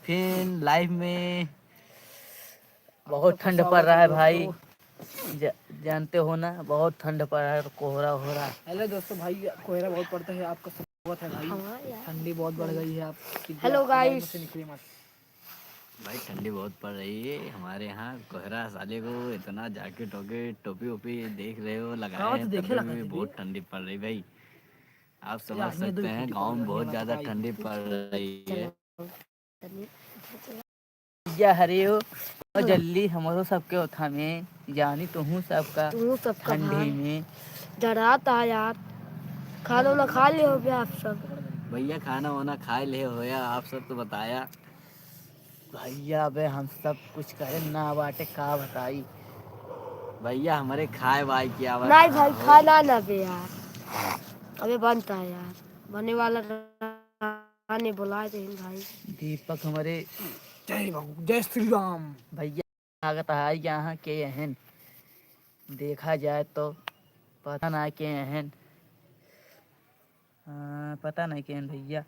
फिर लाइफ में बहुत ठंड पड़ रहा है भाई, जानते हो ना, बहुत ठंड पड़ रहा है, कोहरा हो रहा है। हेलो दोस्तों, भाई कोहरा बहुत पड़ता है, आपका स्वागत है भाई। ठंडी बहुत बढ़ गई है, आप हेलो गाइस। निकले मत भाई ठंडी बहुत पड़ रही है हमारे यहाँ, कोहरा साले को इतना जैकेट वॉकेट टोपी वोपी देख रहे हो लगाए हैं, तब भी बहुत ठंडी पड़ रही भाई। आप समझ सकते हैं गांव में बहुत ज्यादा ठंडी पड़ रही है। भैया हरे हो और जल्दी हमारो सबके उठा में जानी तो हूँ सबका ठंडी में डराता है यार। खाना ना खा ले हो गया आप सब? भैया खाना वाना खा ले होया, आप सब तो बताया भैया। अबे हम सब कुछ करे ना बाटे का बताई भैया, हमारे खाए वाई की आवाज नहीं भाई, खाना ना बे यार, अबे बनता है यार, बनने वाला ने बुलाए थे भाई। दीपक हमारे जय बाबू, जय श्री राम। भैया लागत है यहाँ के एहन, देखा जाए तो पता ना के एहन, पता नहीं के एहन भैया।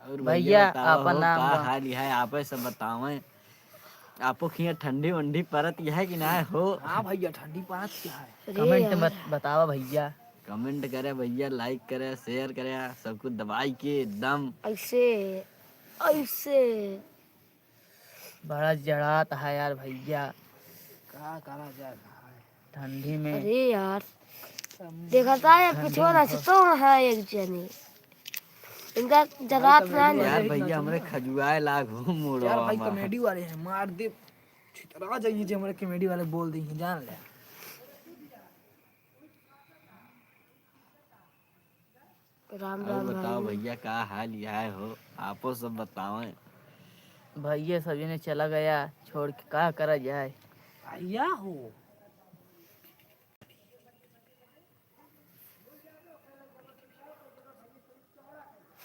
और भैया अपन नाम का हाल है आप सब बतावें, आपको खिया ठंडी वंडी परत है कि ना हो? हाँ भैया, ठंडी परत क्या है? कमेंट मत बतावा भैया, कमेंट करे भैया, लाइक करे, शेयर करे, सब कुछ दबाई के एकदम ऐसे ऐसे बड़ा जड़ात है यार भैया, क्या करा जाए ठंडी में। अरे यार देखता है पिछवाड़ा से तो है एक जने, इनका जरात ना यार भैया हमारे खजुआए लाग हो मोड़ो यार भाई, कॉमेडी वाले हैं, मार दे छितरा जाइए जो हमारे कॉमेडी वाले बोल देंगे, जान ले। राम और राम बताओ भाई। भैया क्या हाल यह हो, आपो सब बताओ। भैया सभी ने चला गया छोड़ के, क्या करा जाए भैया हो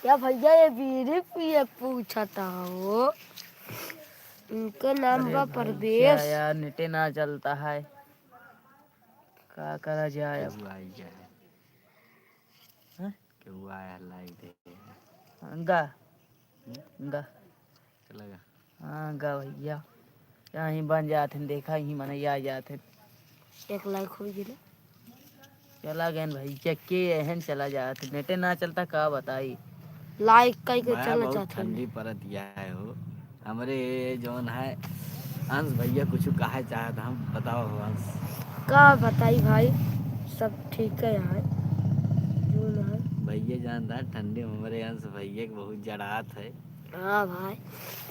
क्या भैया, ये बीड़ी पिए पूछा था वो, उनका नाम बा परवेश यार, नेटे ना चलता है, क्या करा जाए अब। क्यों आया लाइट गा गा चलेगा? हाँ गा भैया, यहाँ बन जाते देखा ही मन आ जाते, एक लाइक हो गई, चला गए भैया के एहन चला जाते, नेटे ना चलता का बताई। लाइक कई के चलना चाहते ठंडी परत है हो हमारे जोन है अंश भैया, कुछ कहा चाहत हम बताओ अंश। का बताई भाई, सब ठीक है यार, भैया जानता है ठंडी में हमारे अंश भैया के बहुत जड़ात है। हाँ भाई,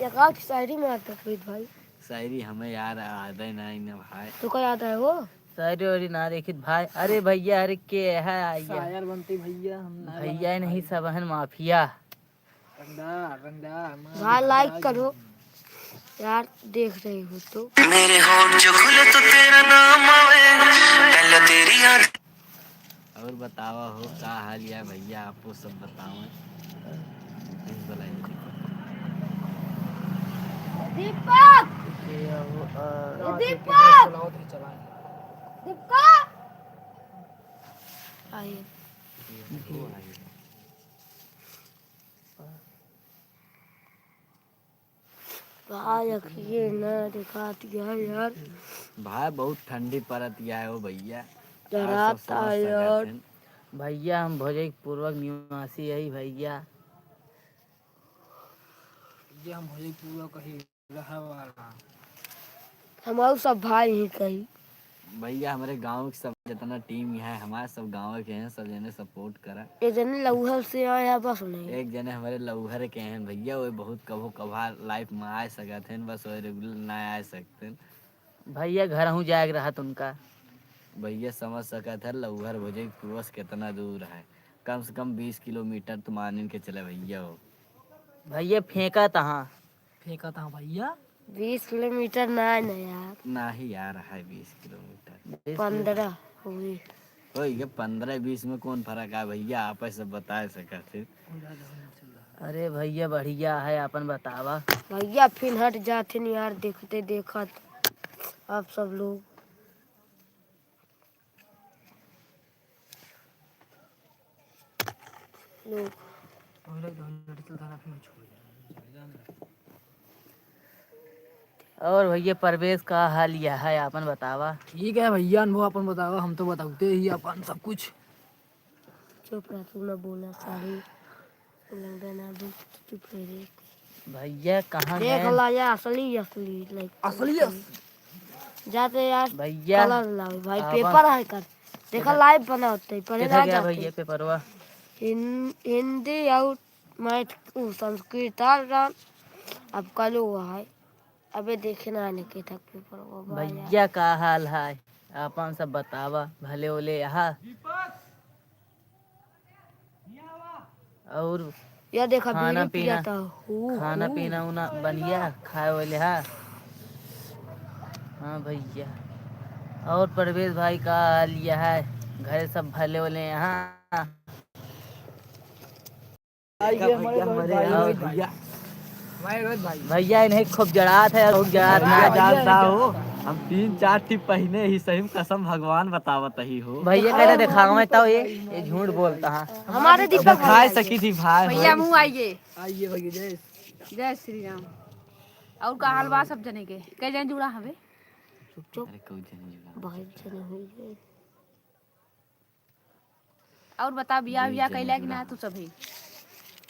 एक शायरी में आता है भाई, शायरी हमें यार याद है नहीं ना भाई, तो क्या याद है वो शायरी वारी ना देखित भाई। अरे भैया अरे के है शायर बनते भैया, हम भैया नहीं सब हन माफिया। भाई लाइक करो यार, देख रहे हो तो। मेरे होंठ जो खुले तो तेरा नाम आवे, पहले तेरी याद। और बतावा हो का हाल है भैया, आपको सब बताओ। दीपक दीपक दीपक आइए भाई, अखिए ना दिखाती है यार, भाई बहुत ठंडी परत है हो भैया, डराता है यार। भैया हम भोजपूर्वक निवासी यही भैया, ये हम पूरा कहीं रहा वाला, हमारे सब भाई ही कही भैया। हमारे गांव के सब जितना टीम है हमारे सब गांव के हैं, सब जने सपोर्ट करा। एक जने लौहर से आया बस नहीं, एक जने हमारे लौहर के हैं भैया, वो बहुत कभो कभार लाइफ में आ सकते हैं, बस वो रेगुलर ना आ सकते भैया। घर हूँ जाग रहा था उनका, भैया समझ सका था लौहर भोजपुर कितना दूर है, कम से कम 20 किलोमीटर तो मान के चले भैया। हो भैया फेंका था भैया 20 किलोमीटर ना यार, ना ही आ रहा है 20 किलोमीटर, 15 हुई। ये 15-20 में कौन फर्क है भैया, आप सब बता सकते। अरे भैया बढ़िया है, अपन बतावा भैया फिर हट जाते नहीं यार, देखते देखत आप सब लोग। और भैया परवेश का हाल यह है, आपन बतावा। ठीक है भैया, अनुभव अपन बताओ, हम तो बताते ही अपन सब कुछ। चुप रह, तू ना बोला सारी लंगड़ा ना बोल, चुप रह रे। भैया कहाँ देख गए ला यार, असली असली लाइक असली जाते यार। भैया? कलर लाओ भाई, आवा। पेपर है कर देखा, लाइव बना होते ही पहले किधर ना गया जाते। भैया पेपरवा? हिंदी और मैथ संस्कृत और अब कल हुआ है, अबे देखे ना आने के तक पेपर वो भाई। भैया का हाल है, आपन सब बतावा। भले ओले यहाँ और यार देखा खाना बीड़ी पीना, पिया था। खाना पीना उना बढ़िया खाए वाले हा। हाँ भैया। और परवेश भाई का हाल यह है, घर सब भले वाले यहाँ? हमारे और भैया, हमारे रोहित भाई। भैया इन्हें खूब जड़ात है, खूब जड़ात भैया है। जानता हो, हम 3-4 टिप पहने ही सही कसम भगवान बतावत ही हो। भैया दिखाओ कहते दिखाओ मैं तो ये झूठ बोलता है। हमारे दीपक दिखाए सकी थी भाई। भैया मुँह आइए। आइए भैया, जय जय श्री राम। और का हाल बा सब जने के? कई जन जुड़ा हवे? बहुत जने हुई है। और बता बियाह बियाह कैला कि ना तू सभी?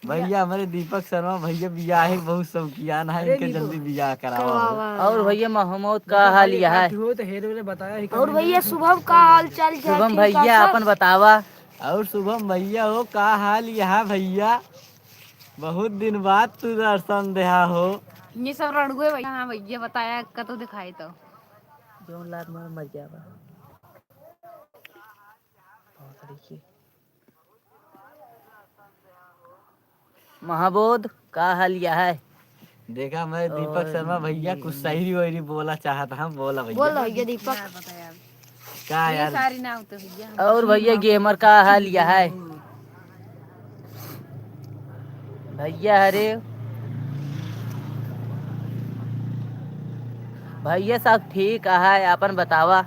भैया हमारे दीपक शर्मा भैया बियाह बहुत शौकियान है, इनके जल्दी बियाह करावा। करवावा। और भैया महमूद का हाल यह है। हो तो हेरे वेरे बताया ही। और भैया शुभम का हाल चाल क्या? शुभम भैया अपन बतावा। और शुभम भैया हो का हाल यह भैया, बहुत दिन बाद तू दर्शन देहा हो। ये सब रड़ुए भैया। हाँ भैया बताया कतो दिखाई तो। जो लात मार मर जावा। महाबोध का हाल यह है। देखा मैं दीपक शर्मा भैया कुछ शायरी वायरी बोला चाहता हम, बोला भैया। बोल भैया दीपक। बताया का ये यार। सारी ना होते भैया। और भैया गेमर का हाल यह है। भैया अरे भैया सब ठीक है, अपन बतावा।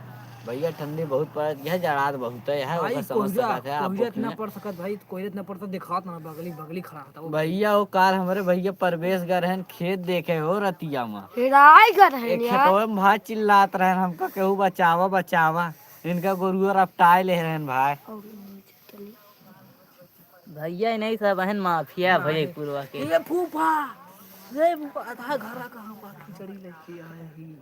भैया ठंडी बहुत पड़त, यह जड़ात बहुत है, यह भाई ओकर समझ सकत है आप कोई इतना अपने। पढ़ सकत भाई, कोई इतना पढ़ता दिखात ना, बगली बगली खड़ा था वो। भैया वो कार हमारे भैया परवेश गए रहन खेत देखे हो रतिया में। हिराई कर है एक यार। खेतवा में भाई चिल्लात रहन हमका, केहू बचावा बचावा, इनका गोरुआ रपटाए ले रहन भाई। भैया नहीं सब बहन माफिया भैया पूर्वा के। ये फूफा, रे फूफा आधा घर कहाँ बा, खिचड़ी लेके आए ही।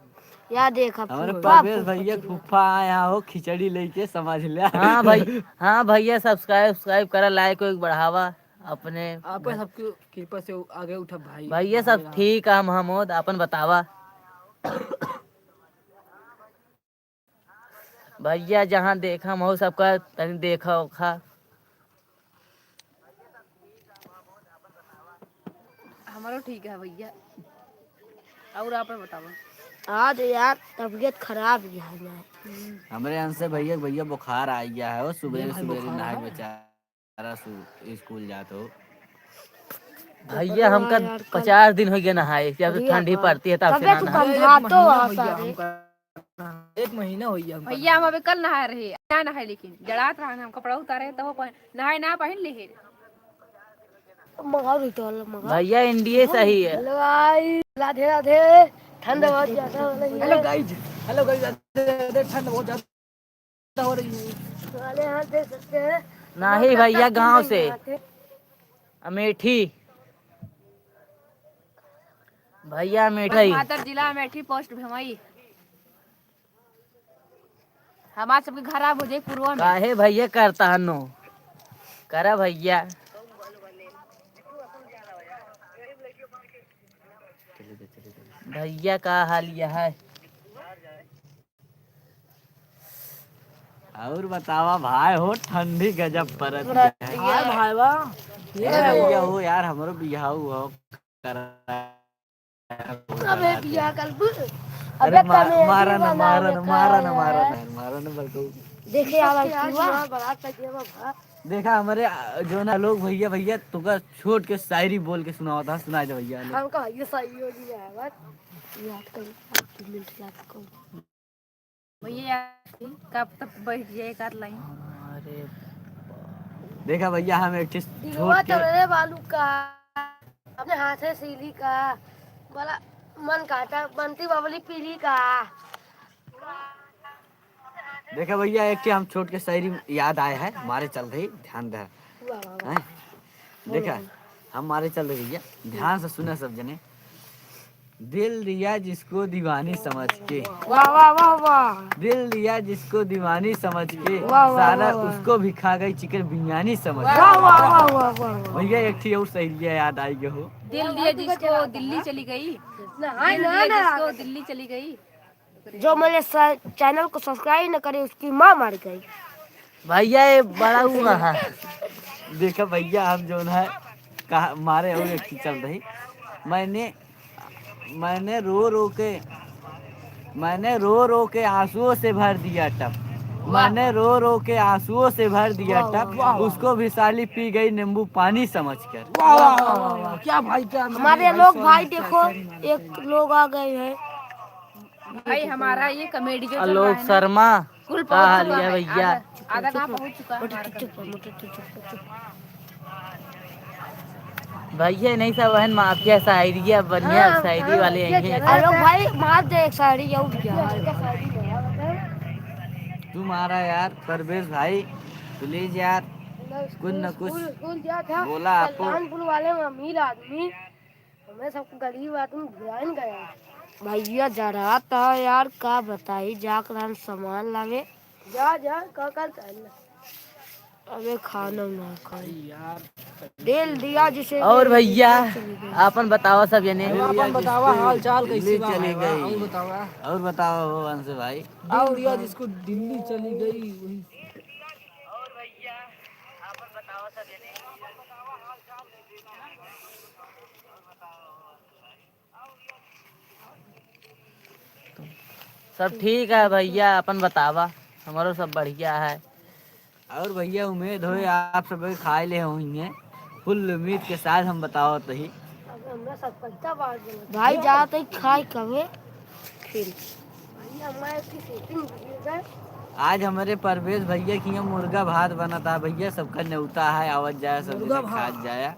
यार देखा हमारे फूफा, परवेश फूफा भैया चिल्ला। फूफा आया हो खिचड़ी लेके, समझ लिया। हाँ भाई, हाँ भैया सब्सक्राइब करा, लाइक को बढ़ावा अपने। आप सबकी कृपा से आगे उठा भाई। भैया सब ठीक है महमूद, अपन बतावा। भैया जहाँ देखा महो सबका तनी देखा ओखा। हमारो ठीक है भैया। और आप बताओ। आज यार तबीयत खराब है ना। हमारे यहाँ से भैया भैया बुखार आ गया है, वो सुबह सुबह नहा के बेचारा स्कूल जाते हो। भैया हमका 50 दिन हो गया नहाए, जब ठंडी पड़ती है तब से तबीयत ना कम नहाए। था तो सारे। एक महीना हो गया भैया हम अबे कल नहाए रहे, क्या नहाए लेकिन जड़ात रहा हम कपड़ा उतारे तो नहाए ना पहन ले। मंगाओ रही तो मंगाओ। भैया इंडिया सही है। Hello guys, Radhe Radhe. ठंड बहुत ज्यादा हो रही है। हेलो गाइज, हेलो गाइज, ठंड बहुत ज्यादा हो रही है। हमारे यहाँ देख सकते हैं। नहीं भैया गांव से अमेठी। भैया अमेठी। मातर जिला अमेठी पोस्ट भेमई। हमारे सबके खराब हो जाए पूर्वा में। काहे भैया करता हनो, करा भैया। भैया का हाल यह है। और बतावा भाई हो, ठंडी गजब परत है। हाय भाई वाह, भैया हो यार हमरो बियाह हो करा। अबे बिया कल अरे मारा न बरको। देखे आवा बारात तक ये बाबा। देखा हमारे जो ना लोग भैया भैया तुका छोड़ के शायरी बोल के सुनाओ था, सुना दे भैया। हम का ये सही हो गया है बस याद कर मिनट याद कर। भैया कब तक बैठ जाए कर लाइन। अरे देखा भैया हम एक चीज छोड़ दिलवा के तो रे बालू का अपने हाथ से सीली का बोला मन कहता बनती बबली पीली का। देखा भैया एक हम छोट के शायरी याद आया है हमारे चल रही ध्यान दे हैं? देखा हमारे चल रही भैया ध्यान से सुना सब जने। दिल दिया जिसको दीवानी समझ के, वाह वाह वाह वाह, दिल दिया जिसको दीवानी समझ के, वाह, वाह, सारा वाह, वाह। उसको भी खा गई चिकन बिरयानी समझ वाह के। वाह वाह वाह वाह। भैया एक थी और शायरी याद आई गई हो। दिल दिया जिसको दिल्ली चली गई, दिल दिया जिसको दिल्ली चली गई। जो मेरे चैनल को सब्सक्राइब न करे उसकी माँ मर गई। भैया ये बड़ा हुआ है। देखा भैया हम जो है कहा मारे और एक चल रही। मैंने रो रो के आंसुओं से भर दिया टप, मैंने रो रो के आंसुओं से भर दिया टप, उसको भी साली पी गई नींबू पानी समझकर। वाह वाह वाह वाह वाह, क्या भाई क्या हमारे लोग भाई देखो एक लोग आ गए हैं। भाई हमारा ये कॉमेडी जो चल रहा आलोक है ना, शर्मा कुल का पहुंच हाल चुका है है। भैया? आधा कहाँ पहुंच चुका है हमारा भैया नहीं सब बहन माफिया शायरी है बढ़िया शायरी वाले हैं। आलोक भाई मार दे एक साड़ी उठ गया। तुम्हारा यार परवेश भाई प्लीज यार कुछ न कुछ स्कूल गया था बोला आपको। कल्याणपुर वाले में अमीर आदमी हमें सबको गरीब आदमी भुलाइन गया। भैया जा रहा था यार का बताई जाकर सामान लावे जा कर अबे खाना ना खाई यार दिल दिया जिसे। और भैया अपन बताओ सब जने। अपन बतावा हाल चाल कैसी बा चली भाई, गई। बतावा और बताओ हो अंश भाई। और दिया जिसको दिल्ली चली गई वही। सब ठीक है भैया अपन बतावा हमारो सब बढ़िया है। और भैया उम्मीद हो आप सब खाए ले होंगे फुल उम्मीद के साथ हम बताओ तो ही। भाई जाते ही खाए कभी फिर आज हमारे परवेश भैया की यहाँ मुर्गा भात बना था भैया सबका न्योता है आवत जाए सब जने खा जाया।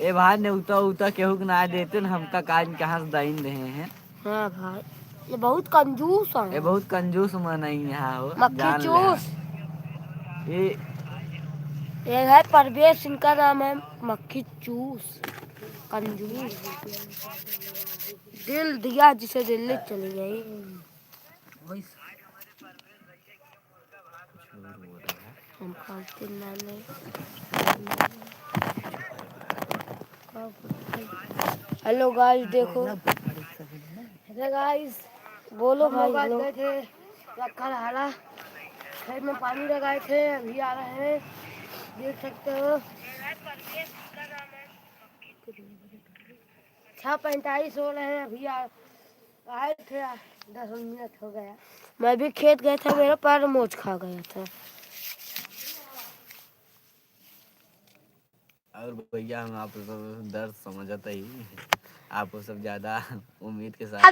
ए भाई न्योता उता केहू के ना देते न हमका काज कहाँ से दाइन रहे हैं। हाँ भाई ये बहुत कंजूस है। ये बहुत कंजूस मन है यहाँ हो मक्खी जान ले। चूस ये है परवेश इनका नाम है मक्खी चूस कंजूस। दिल दिया जिसे दिल्ली चली गई। हम खाते नाले। हेलो गाइस देखो। हेलो गाइस बोलो भाई। लोग गए थे रखा रहा खेत में पानी लगाए थे अभी आ रहे हैं देख सकते हो। 6:45 हो रहे हैं अभी आए थे 10 मिनट हो गया। मैं भी खेत गया था मेरा पैर मोच खा गया था। और भैया हम आप सब दर्द समझता ही आपको सब ज्यादा उम्मीद के साथ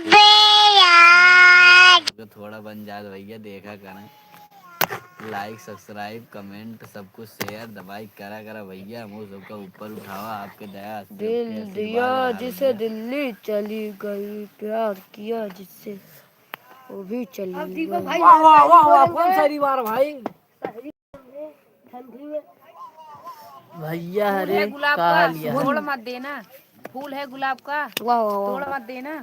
थोड़ा बन जाए भैया देखा करें लाइक सब्सक्राइब कमेंट सब कुछ शेयर दबाई करा भैया हम सबका ऊपर उठावा आपके दया से। दिल दिया जिसे दिल्ली चली गई प्यार किया जिससे वो भी चली गई। वाह वाह वाह वाह कौन सारी बार भाई ठंडी में भैया फूल हरे है गुलाब का का लिया तोड़ मत देना, फूल है गुलाब का वाह वाह तोड़ वाह मत देना।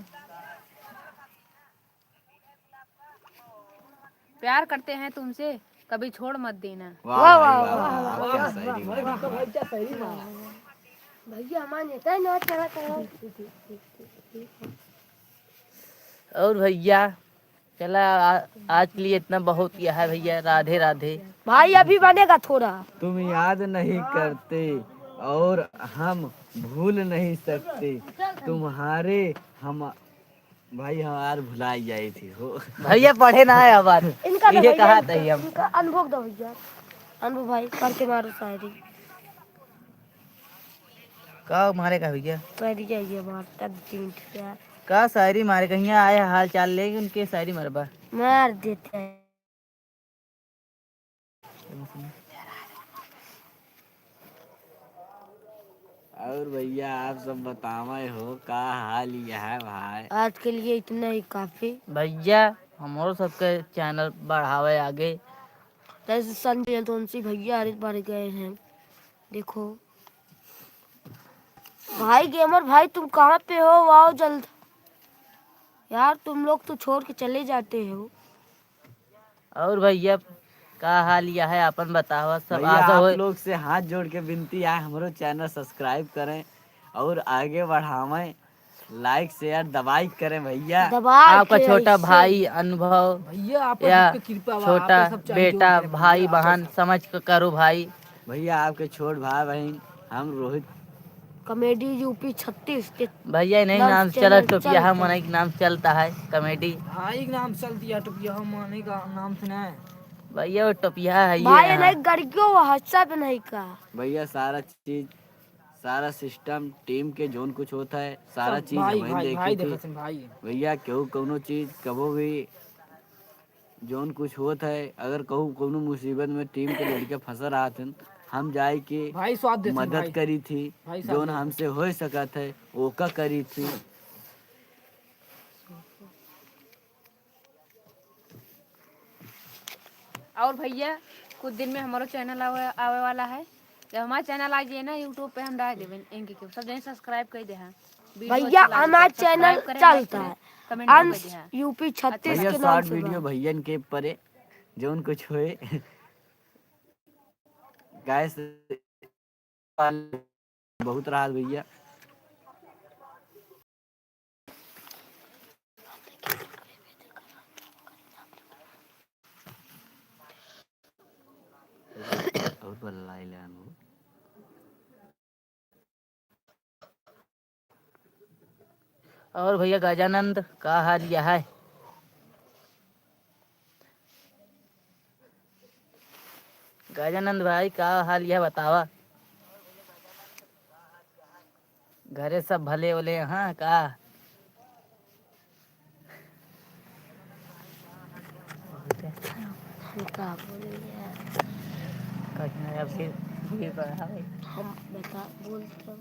प्यार करते हैं तुमसे कभी छोड़ मत देना। वाह वाह क्या शायरी भाई क्या सही बात। भैया हमारे नेता ना चला था। और भैया चला आज के लिए इतना बहुत किया है भैया राधे राधे। भाई अभी बनेगा थोड़ा। तुम याद नहीं करते और हम भूल नहीं सकते तुम्हारे हम भाई हमार भुलाई जाई थी हो भैया पढ़े ना है आवाज इनका ये कहा था हम इनका अनुभव दो भैया। अनुभव भाई करके मारो शायरी का मारे का भैया शायरी चाहिए मारता 3 यार का शायरी मारे कहीं आए हाल चाल ले उनके शायरी मरबा मार देते हैं। और भैया आप सब बतावे हो का हाल यह है भाई। आज के लिए इतना ही काफी। भैया हमारो सबके चैनल बढ़ावे आगे। जैसे संजय तुलसी भैया हर बार गए हैं, देखो। भाई गेमर भाई तुम कहाँ पे हो? आओ जल्द यार, तुम लोग तो छोड़ के चले जाते हो। और भैया का हाल यह है अपन बतावा। सब भैया आशा आप हो लोग से हाथ जोड़ के विनती है हमारो चैनल सब्सक्राइब करें और आगे बढ़ावें, लाइक शेयर दबाई करें भैया। दबा आपका के छोटा ऐसे। भाई अनुभव भैया आप पर या सबके कृपा बा, छोटा आप सब चाहिए बेटा जोड़ के भाई भैया, आप बहन सब। समझ के करो भाई। भैया आपके छोट भाई बहन हम रोहित कॉमेडी यूपी 36 के भैया इन्हीं नाम नाम से चला चैनल टोपिया चलता मन के नाम चलता है कॉमेडी। हाँ एक नाम चलती है टुपिया, हम माने का नाम सुना है। भैया वो टोपिया है ये भाई यहाँ। नहीं गड़ियो हादसा पे नहीं का। भैया सारा चीज सारा सिस्टम टीम के जोन कुछ होता है सारा सब चीज भाई हमें भाई भाई देखी थी देखा भाई। भैया। केहू कौनो चीज कबो भी जोन कुछ होता है, अगर कहू कोनो मुसीबत में टीम के लड़के फंस रहा थे, हम जाए के भाई स्वाद देते मदद भाई। करी थी। भाई साहब जोन देते। हमसे हो सका थे ओका करी थी। और भैया कुछ दिन में हमारा चैनल आवे वाला है। जब हमारा चैनल आ जाए ना यूट्यूब पे हम डाल देवे इनके के सब जने सब्सक्राइब कर दे हैं। भैया हमारा चैनल चलता है कमेंट कर दे हैं। यूपी 36 भैया के नाम शॉर्ट से वीडियो बा। भैया के परे जोन कुछ होए गैस बहुत रहा भैया। और बल्लाई लानू और भैया गजानंद का हाल यह है। गजानंद भाई का हाल यह बतावा। घरे सब भले ओले यहाँ का। हम का बोले यार, कहीं अब फिर बढ़ावे। हम बता बोलते हैं।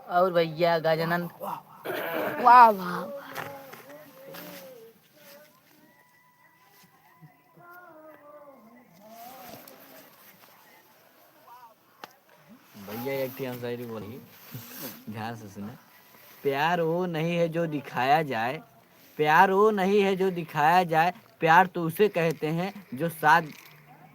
और भैया गजानंद वाह वाह। भैया एक हम शायरी बोली ध्यान से सुने। प्यार वो नहीं है जो दिखाया जाए, प्यार वो नहीं है जो दिखाया जाए, प्यार तो उसे कहते हैं जो साथ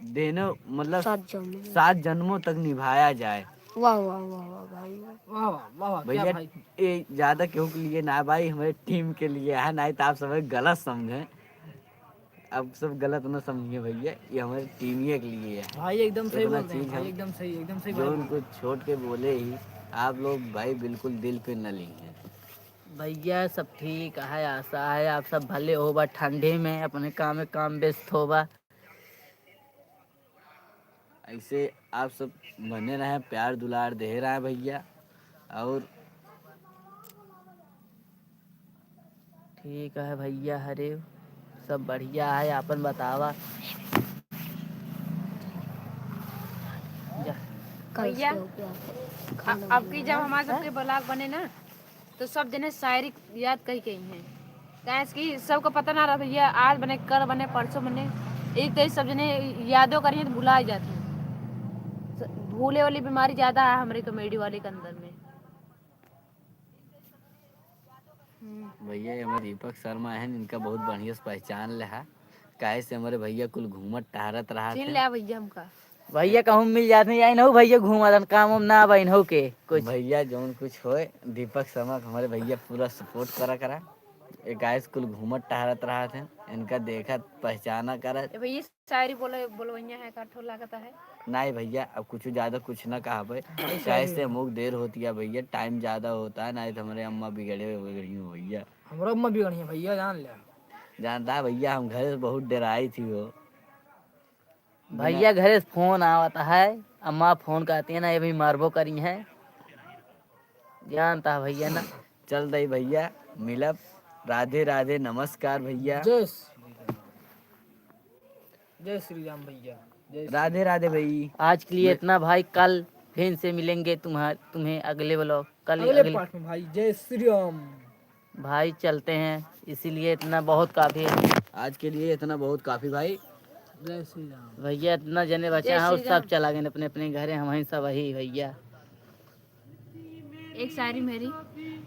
देने मतलब 7 जन्म। 7 जन्मों तक निभाया जाए। वाह वाह वाह वाह भाई। वाह वाह वाह वाह क्या भैया भाई। ये ज्यादा केहू के लिए ना भाई, हमारे टीम के लिए है, नहीं तो आप सब गलत समझे। अब सब गलत ना समझिए भैया, ये हमारी टीम ही के लिए है। भाई एकदम सही इतना बोल रहे हैं चीज भाई, हम एकदम सही जो भाई। उनको छोड़ के बोले ही आप लोग भाई बिल्कुल दिल पे न लेंगे। भैया सब ठीक है। आशा है आप सब भले होबा ठंडे में अपने काम में काम व्यस्त होबा। ऐसे आप सब बने रहे, प्यार दुलार दे रहा है भैया। और ठीक है भैया हरे सब बढ़िया है अपन बतावा। जा भैया हो गया। अब की जब हमारे सबके ब्लॉग बने ना तो सब जने शायरी याद कही गई हैं। कैसे कि सबको पता ना रहा भैया आज बने कल बने परसों बने एक तो सब जने यादों करिए तो भुला ही जाते हैं। भूले वाली बीमारी ज्यादा है हमारी कॉमेडी वाले के अंदर में। भैया ये हमारे दीपक शर्मा है, इनका बहुत बढ़िया से पहचान ले है। काहे से हमारे भैया कुल घूमत टहरत रहा छीन थे। लिया भैया हमका। भैया कहूँ मिल जाते आई न भैया घूमा काम उम ना बहन हो के कुछ। भैया जोन कुछ होए दीपक शर्मा को हमारे भैया पूरा सपोर्ट करा। एक गाइस कुल घूमत टहरत रहा थे, इनका देखा पहचाना करा। ए भैया शायरी बोलवैया है का ठोला कहता है। नहीं भैया अब कुछ ज्यादा कुछ ना कहा भाई, कैसे मुख देर होती है भैया, टाइम ज्यादा होता है, नहीं तो हमारे अम्मा बिगड़े बिगड़ी हो भैया। हमारा अम्मा भी गणी है भैया, जान लिया। जानता है भैया हम घर से बहुत डराई थी वो। भैया घरे से फोन आवता है, अम्मा फोन करती है ना ये भी मारबो करी है। जानता है भैया ना। चल दई भैया मिलब। राधे राधे नमस्कार भैया। जय श्री राम भैया। राधे राधे भाई। आज के लिए इतना भाई, कल फिर से मिलेंगे तुम्हें अगले ब्लॉग कल अगले पार्ट में भाई। जय श्री राम भाई चलते हैं, इसीलिए इतना बहुत काफी है आज के लिए इतना बहुत काफी भाई। जय श्री राम। भैया। इतना जने बचा है और सब चला गए अपने अपने घरे, हम ही सब वही भैया। एक शायरी मेरी।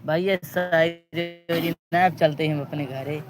भैया सारी चलते हैं हम अपने घरे।